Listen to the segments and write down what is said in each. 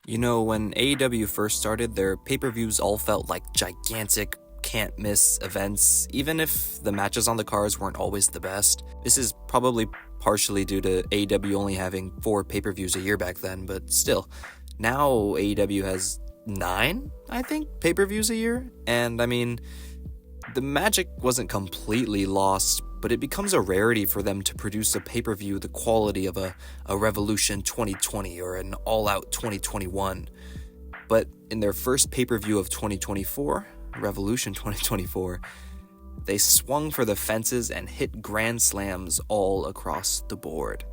You know, when AEW first started, their pay-per-views all felt like gigantic, can't-miss events, even if the matches on the cards weren't always the best. This is probably partially due to AEW only having 4 pay-per-views a year back then, but still. Now AEW has 9, I think, pay-per-views a year, and I mean, the magic wasn't completely lost, but it becomes a rarity for them to produce a pay-per-view the quality of a Revolution 2020 or an All Out 2021. But in their first pay-per-view of 2024, Revolution 2024, they swung for the fences and hit grand slams all across the board.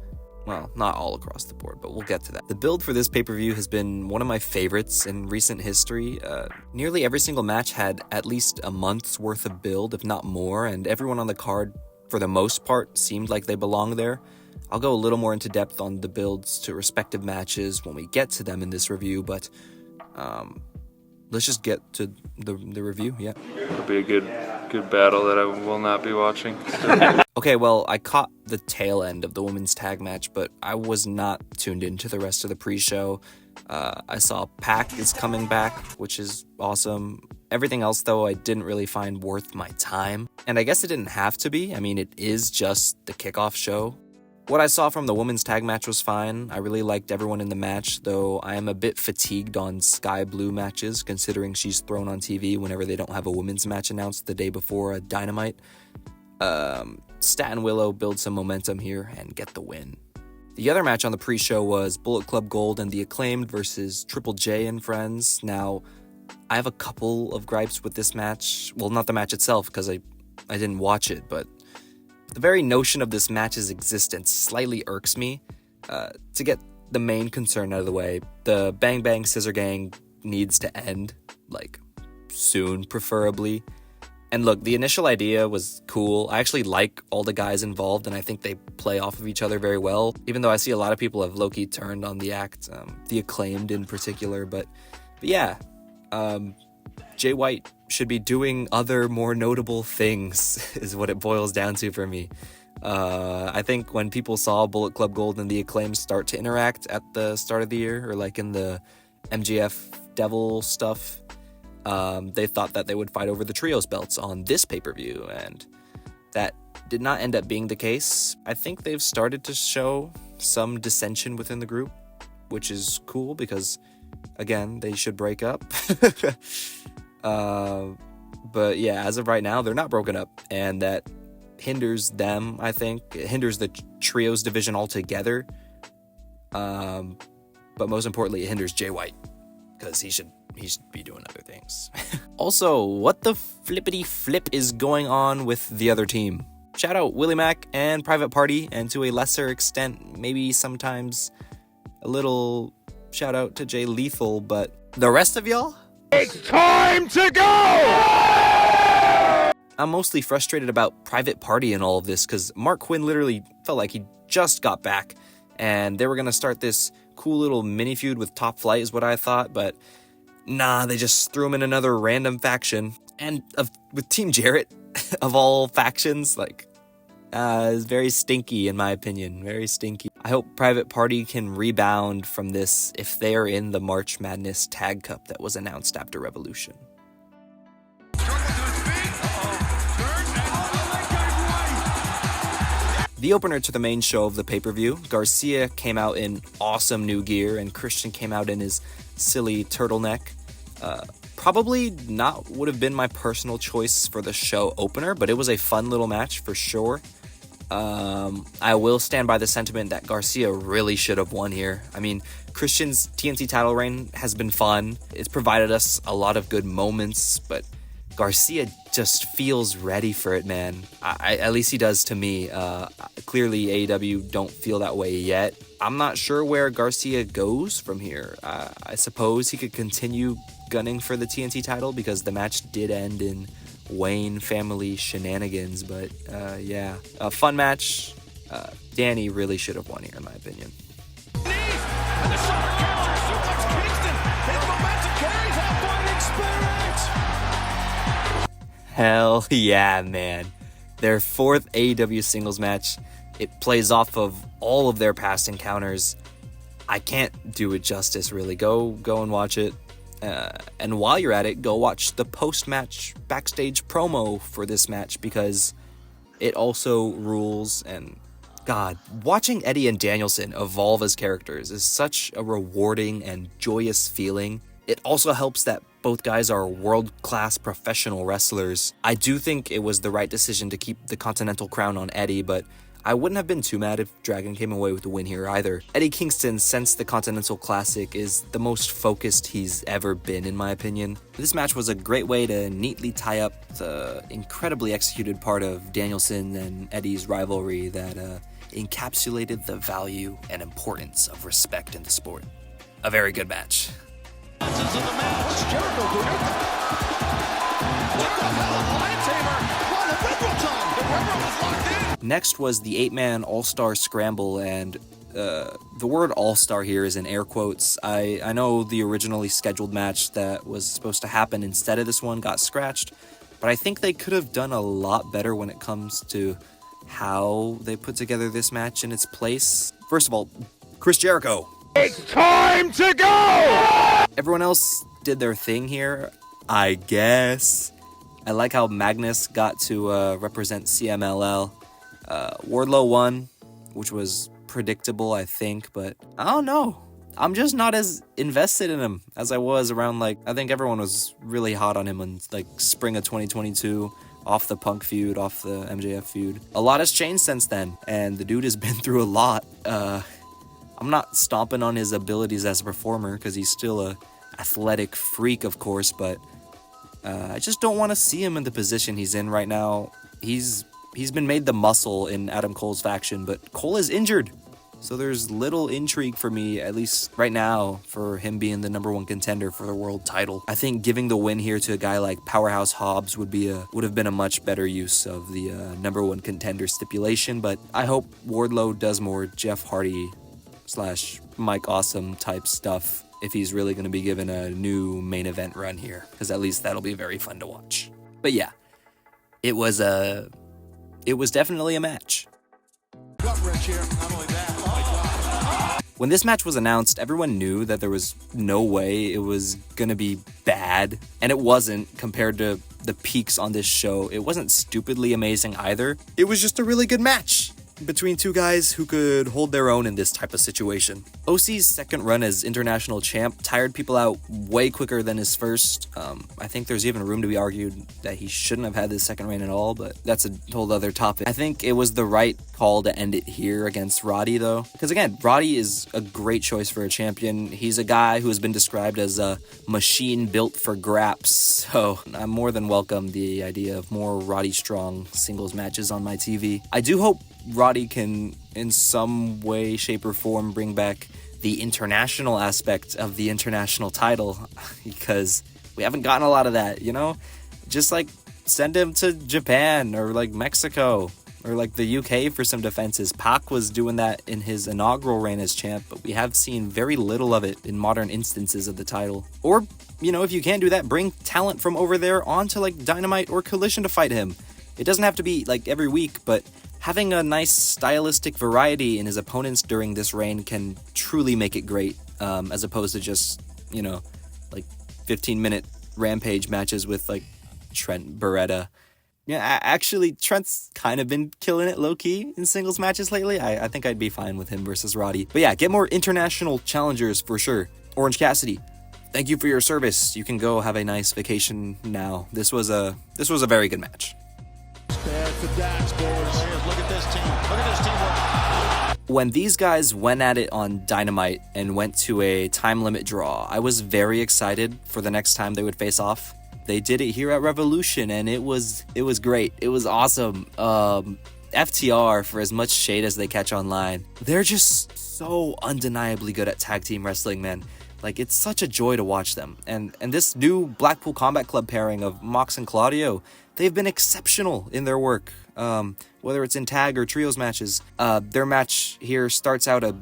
Well, not all across the board, but we'll get to that. The build for this pay-per-view has been one of my favorites in recent history. Nearly every single match had at least a month's worth of build, if not more, and everyone on the card, for the most part, seemed like they belonged there. I'll go a little more into depth on the builds to respective matches when we get to them in this review, but let's just get to the review, yeah. It'll be a good battle that I will not be watching. Okay, well, I caught the tail end of the women's tag match, but I was not tuned into the rest of the pre-show. I saw Pac is coming back, which is awesome. Everything else, though, I didn't really find worth my time. And I guess it didn't have to be. I mean, it is just the kickoff show. What I saw from the women's tag match was fine. I really liked everyone in the match, though I am a bit fatigued on Sky Blue matches, considering she's thrown on TV whenever they don't have a women's match announced the day before a Dynamite. Stat and Willow build some momentum here and get the win. The other match on the pre-show was Bullet Club Gold and the Acclaimed versus Triple J and Friends. Now, I have a couple of gripes with this match. Well, not the match itself, because I didn't watch it, but the very notion of this match's existence slightly irks me. To get the main concern out of the way, the Bang Bang Scissor Gang needs to end, like, soon, preferably. And look, the initial idea was cool. I actually like all the guys involved, and I think they play off of each other very well, even though I see a lot of people have low-key turned on the act, the Acclaimed in particular. But yeah, Jay White should be doing other more notable things, is what it boils down to for me. I think when people saw Bullet Club Gold and the Acclaimed start to interact at the start of the year, or like in the MJF Devil stuff, they thought that they would fight over the trios belts on this pay-per-view, and that did not end up being the case. I think they've started to show some dissension within the group, which is cool because, again, they should break up. But yeah, as of right now, they're not broken up, and that hinders them, I think. It hinders the trios division altogether. But most importantly, it hinders Jay White, because he should be doing other things. Also, what the flippity flip is going on with the other team? Shout out Willie Mack and Private Party, and to a lesser extent, maybe sometimes a little shout out to Jay Lethal, but the rest of y'all? It's time to go! I'm mostly frustrated about Private Party and all of this, because Mark Quinn literally felt like he just got back, and they were going to start this cool little mini feud with Top Flight is what I thought, but nah, they just threw him in another random faction. And with Team Jarrett, of all factions, like, is very stinky in my opinion, very stinky. I hope Private Party can rebound from this if they are in the March Madness Tag Cup that was announced after Revolution. The opener to the main show of the pay-per-view, Garcia came out in awesome new gear, and Christian came out in his silly turtleneck. Probably not would have been my personal choice for the show opener, but it was a fun little match for sure. I will stand by the sentiment that Garcia really should have won here. I mean, Christian's TNT title reign has been fun. It's provided us a lot of good moments, but Garcia just feels ready for it, man. At least he does to me. Clearly, AEW don't feel that way yet. I'm not sure where Garcia goes from here. I suppose he could continue gunning for the TNT title because the match did end in Wayne family shenanigans, but yeah, a fun match. Danny really should have won here, in my opinion. Hell yeah, man. their 4th AEW singles match. It plays off of all of their past encounters. I can't do it justice, really. Go and watch it. And while you're at it, go watch the post-match backstage promo for this match, because it also rules. And God, watching Eddie and Danielson evolve as characters is such a rewarding and joyous feeling. It also helps that both guys are world-class professional wrestlers. I do think it was the right decision to keep the Continental crown on Eddie, but I wouldn't have been too mad if Dragon came away with the win here either. Eddie Kingston, since the Continental Classic, is the most focused he's ever been, in my opinion. This match was a great way to neatly tie up the incredibly executed part of Danielson and Eddie's rivalry that encapsulated the value and importance of respect in the sport. A very good match. Next was the 8-man All-Star Scramble, and the word All-Star here is in air quotes. I know the originally scheduled match that was supposed to happen instead of this one got scratched, but I think they could have done a lot better when it comes to how they put together this match in its place. First of all, Chris Jericho. It's time to go! Everyone else did their thing here, I guess. I like how Magnus got to represent CMLL. Wardlow won, which was predictable, I think, but I don't know. I'm just not as invested in him as I was around, I think everyone was really hot on him in, spring of 2022, off the Punk feud, off the MJF feud. A lot has changed since then, and the dude has been through a lot. I'm not stomping on his abilities as a performer, because he's still a athletic freak, of course, but I just don't want to see him in the position he's in right now. He's been made the muscle in Adam Cole's faction, but Cole is injured. So there's little intrigue for me, at least right now, for him being the #1 contender for the world title. I think giving the win here to a guy like Powerhouse Hobbs would have been a much better use of the #1 contender stipulation, but I hope Wardlow does more Jeff Hardy / Mike Awesome type stuff if he's really going to be given a new main event run here, because at least that'll be very fun to watch. But yeah, it was definitely a match. When this match was announced, everyone knew that there was no way it was gonna be bad, and it wasn't compared to the peaks on this show. It wasn't stupidly amazing either. It was just a really good match between two guys who could hold their own in this type of situation. OC's second run as international champ tired people out way quicker than his first. I think there's even room to be argued that he shouldn't have had this second reign at all, but that's a whole other topic. I think it was the right call to end it here against Roddy, though, because again, Roddy is a great choice for a champion. He's a guy who has been described as a machine built for graps, so I'm more than welcome the idea of more Roddy Strong singles matches on my TV. I do hope Roddy can, in some way, shape, or form, bring back the international aspect of the international title, because we haven't gotten a lot of that, Just, send him to Japan, or, Mexico, or, the UK for some defenses. Pac was doing that in his inaugural reign as champ, but we have seen very little of it in modern instances of the title. Or, if you can't do that, bring talent from over there onto, Dynamite or Collision to fight him. It doesn't have to be, every week, but having a nice stylistic variety in his opponents during this reign can truly make it great, as opposed to just, 15-minute Rampage matches with, Trent Beretta. Yeah, actually, Trent's kind of been killing it low-key in singles matches lately. I think I'd be fine with him versus Roddy. But yeah, get more international challengers for sure. Orange Cassidy, thank you for your service. You can go have a nice vacation now. This was a very good match. When these guys went at it on Dynamite and went to a time limit draw, I was very excited for the next time they would face off. They did it here at Revolution, and it was great. It was awesome. FTR, for as much shade as they catch online, they're just so undeniably good at tag team wrestling, man. It's such a joy to watch them. And this new Blackpool Combat Club pairing of Mox and Claudio, they've been exceptional in their work. Whether it's in tag or trios matches. Their match here starts out a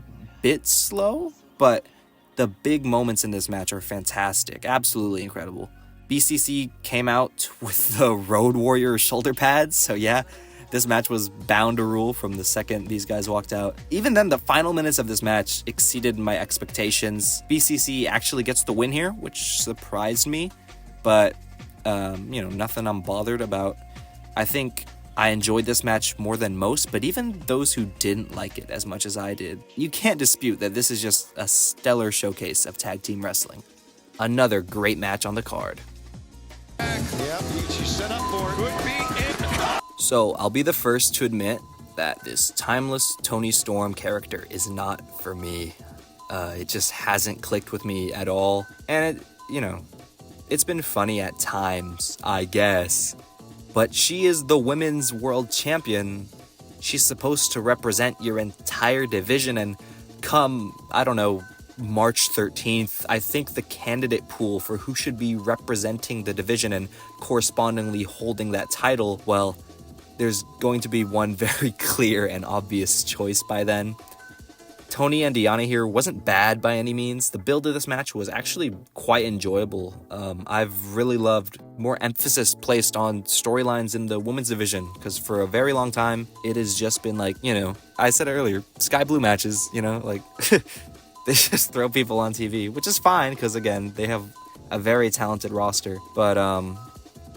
bit slow, but the big moments in this match are fantastic. Absolutely incredible. BCC came out with the Road Warrior shoulder pads, so yeah, This match was bound to rule from the second these guys walked out. Even then, the final minutes of this match exceeded my expectations. BCC actually gets the win here, which surprised me, but nothing I'm bothered about. I think I enjoyed this match more than most, but even those who didn't like it as much as I did, you can't dispute that this is just a stellar showcase of tag team wrestling. Another great match on the card. So I'll be the first to admit that this timeless Toni Storm character is not for me. It just hasn't clicked with me at all. And it's been funny at times, I guess. But she is the women's world champion. She's supposed to represent your entire division, and come, March 13th, I think the candidate pool for who should be representing the division and correspondingly holding that title, well, there's going to be one very clear and obvious choice by then. Toni and Deonna here wasn't bad by any means. The build of this match was actually quite enjoyable. I've really loved more emphasis placed on storylines in the women's division, because for a very long time, it has just been I said earlier, sky blue matches, they just throw people on TV, which is fine, because again, they have a very talented roster. But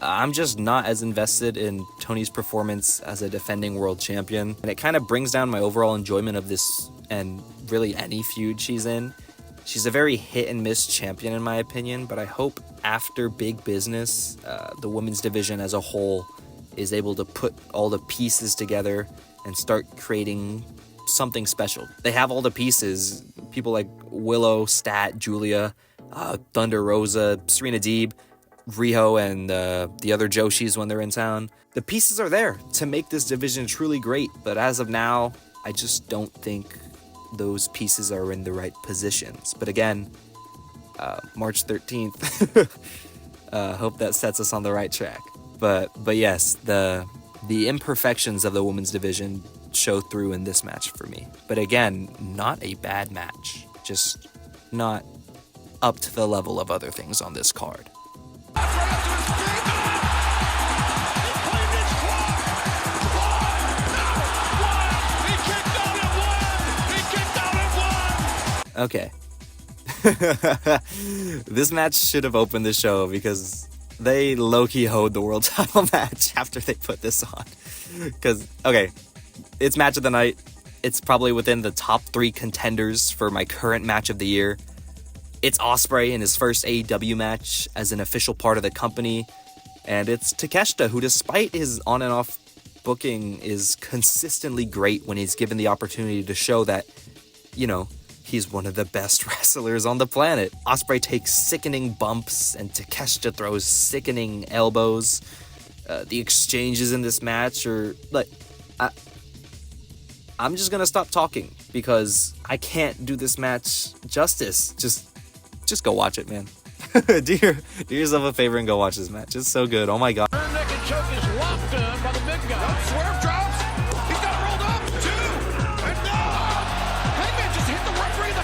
I'm just not as invested in Toni's performance as a defending world champion, and it kind of brings down my overall enjoyment of this and really any feud she's in. She's a very hit and miss champion in my opinion, but I hope after Big Business, the women's division as a whole is able to put all the pieces together and start creating something special. They have all the pieces, people like Willow, Stat, Julia, Thunder Rosa, Serena Deeb, Riho, and the other Joshis when they're in town. The pieces are there to make this division truly great, but as of now, I just don't think those pieces are in the right positions. But again, March 13th, hope that sets us on the right track. But yes, the imperfections of the women's division show through in this match for me. But again, not a bad match, just not up to the level of other things on this card. Okay. This match should have opened the show because they low-key hoed the world title match after they put this on. Because, okay, it's match of the night. It's probably within the top 3 contenders for my current match of the year. It's Ospreay in his first AEW match as an official part of the company. And it's Takeshita, who despite his on and off booking is consistently great when he's given the opportunity to show that, he's one of the best wrestlers on the planet. Ospreay takes sickening bumps and Takeshita throws sickening elbows. The exchanges in this match are I'm just gonna stop talking because I can't do this match justice. Just go watch it, man. do yourself a favor and go watch this match. It's so good. Oh my god. Rear naked choke is locked in by the big guy. Swerve drops. He got rolled up. 2. And no! Hangman just hit the referee in the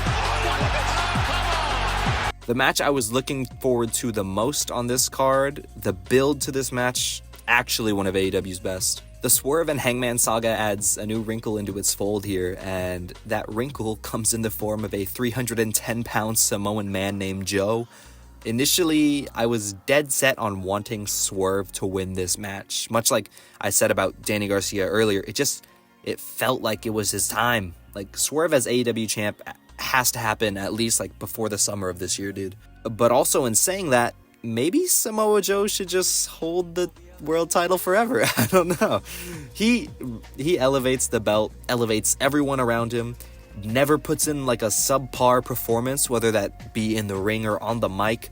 come on. The match I was looking forward to the most on this card, the build to this match, actually one of AEW's best. The Swerve and Hangman saga adds a new wrinkle into its fold here, and that wrinkle comes in the form of a 310-pound Samoan man named Joe. Initially, I was dead set on wanting Swerve to win this match. Much like I said about Danny Garcia earlier, it felt like it was his time. Like, Swerve as AEW champ has to happen at least before the summer of this year, dude. But also in saying that, maybe Samoa Joe should just hold the world title forever. I don't know. He elevates the belt, elevates everyone around him, never puts in a subpar performance, whether that be in the ring or on the mic.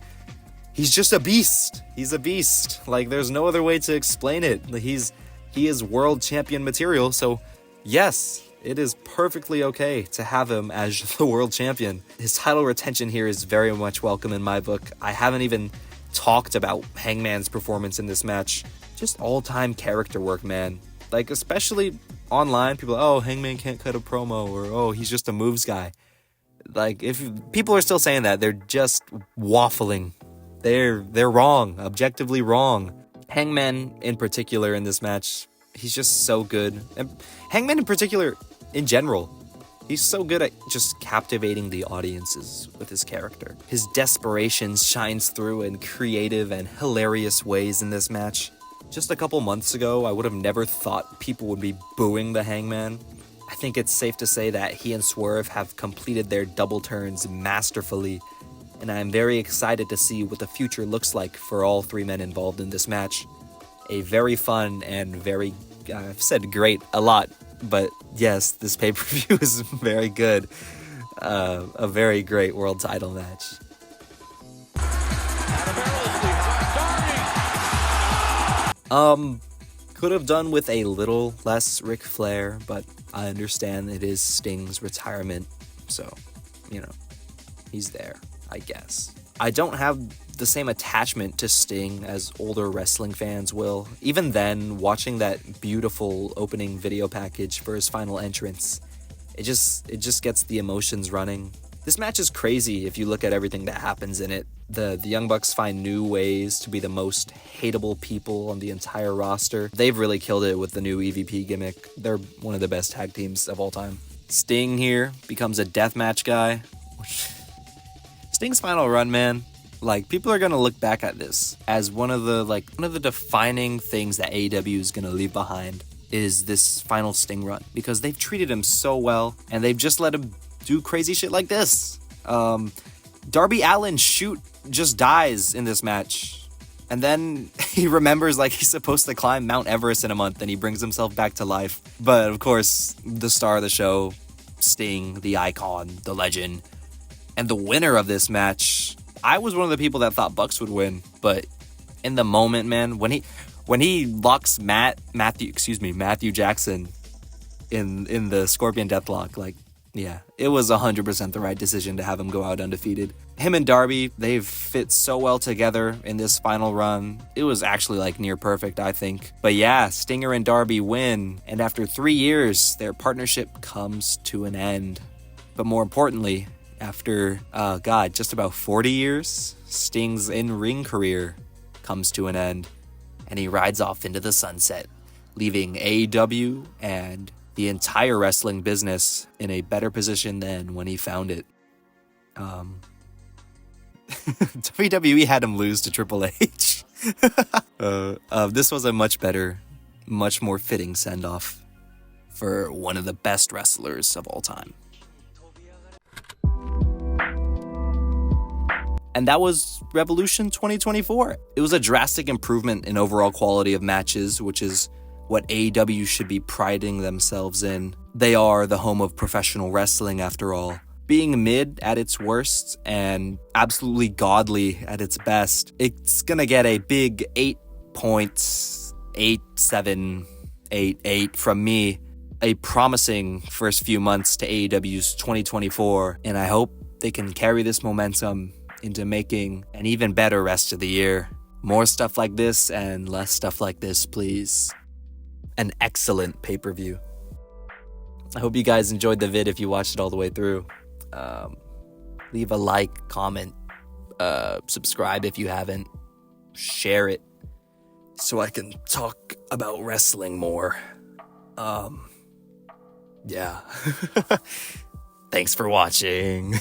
He's just a beast. He's a beast. There's no other way to explain it. He is world champion material, so yes, it is perfectly okay to have him as the world champion. His title retention here is very much welcome in my book. I haven't even talked about Hangman's performance in this match. Just all-time character work, man. Especially online, people are, oh, Hangman can't cut a promo, or oh, he's just a moves guy. If people are still saying that, they're just waffling. They're wrong, objectively wrong. Hangman, in particular, in this match, He's just so good. And Hangman in particular, in general, he's so good at just captivating the audiences with his character. His desperation shines through in creative and hilarious ways in this match. Just a couple months ago, I would have never thought people would be booing the Hangman. I think it's safe to say that he and Swerve have completed their double turns masterfully, and I'm very excited to see what the future looks like for all three men involved in this match. A very fun and very, I've said great a lot, but yes, this pay-per-view is very good. A very great world title match. Could have done with a little less Ric Flair, but I understand it is Sting's retirement, so, he's there, I guess. I don't have the same attachment to Sting as older wrestling fans will. Even then, watching that beautiful opening video package for his final entrance, it just gets the emotions running. This match is crazy if you look at everything that happens in it. The Young Bucks find new ways to be the most hateable people on the entire roster. They've really killed it with the new EVP gimmick. They're one of the best tag teams of all time. Sting here becomes a deathmatch guy. Sting's final run, man. People are gonna look back at this as one of the defining things that AEW is gonna leave behind is this final Sting run, because they've treated him so well and they've just let him do crazy shit like this. Darby Allin's shoot just dies in this match, and then he remembers he's supposed to climb Mount Everest in a month, and he brings himself back to life. But of course, the star of the show, Sting, the icon, the legend, and the winner of this match. I was one of the people that thought Bucks would win, but in the moment, man, when he locks Matthew Jackson in the Scorpion Deathlock, yeah, it was 100% the right decision to have him go out undefeated. Him and Darby, they've fit so well together in this final run. It was actually near perfect, I think. But yeah, Stinger and Darby win, and after 3 years, their partnership comes to an end. But more importantly, after, just about 40 years, Sting's in-ring career comes to an end, and he rides off into the sunset, leaving AEW and the entire wrestling business in a better position than when he found it. WWE had him lose to Triple H. This was a much better, much more fitting send-off for one of the best wrestlers of all time. And that was Revolution 2024. It was a drastic improvement in overall quality of matches, which is what AEW should be priding themselves in. They are the home of professional wrestling, after all. Being mid at its worst and absolutely godly at its best, it's gonna get a big 8.8788 from me. A promising first few months to AEW's 2024, and I hope they can carry this momentum into making an even better rest of the year. More stuff like this and less stuff like this, please. An excellent pay-per-view. I hope you guys enjoyed the vid if you watched it all the way through. Leave a like, comment, subscribe if you haven't, share it so I can talk about wrestling more. Yeah. Thanks for watching.